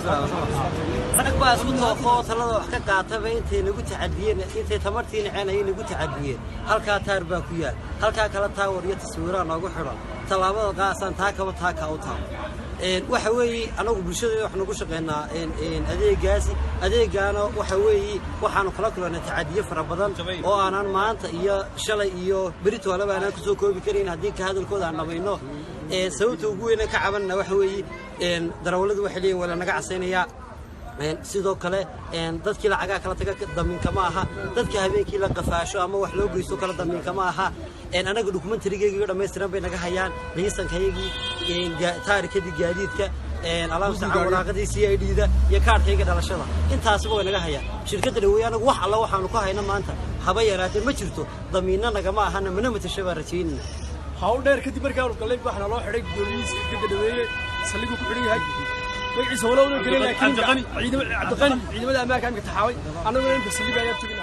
rag baa isku toofoo talada wax ka qaataba intay nagu tacadiyeen intay tamartiina ceenayay nagu tacadiyeen halkaa taar baa ku yaal halkaa kala taawar iyo taswiiraan noogu xidhan tallaabada qaasaan taa kaba taa ka u taabo waxa weeye anagu bulshada wax nagu shaqeynaa adeegaana waxa weeye waxaanu kala kulannay tacadiye fara badan oo aanan maanta iyo shalay iyo berito walaba aanan ku soo koobi karin haddii ka hadalkooda aan dhamayno sababta ugu weyn ka cabanna waxa weeye darawaladu waxay leeyihiin wala naga casaynayaa sidoo kale dadkii lacagaa kala taga daminka ma aha dadka habeenkii la qafaasho ama wax loo geysto kala daminka ma aha anaga dokumentarigeyga dhammaystiran bay naga hayaan liisankayagii taarikadii gaadiidka alaabta waraaqadii CID-da iyo kaarkayga dhalashada intaasba way naga hayaan shirkadda dhaweey anagu wax alla waxaanu ku hayna maanta haba yaraatee ma jirto damiinna nagama ahana mana matashabaa rajaynina hawl dheer kadib markaanu galay waxna loo xidhay gudoomiyihiisa shirkadda dhaweeye saldhigu ku xidhan yahay magaciisa walow loo gelay laakiin ciidamada ammaanka amka taxaaway annaguna inta saldhiga ayaa tugin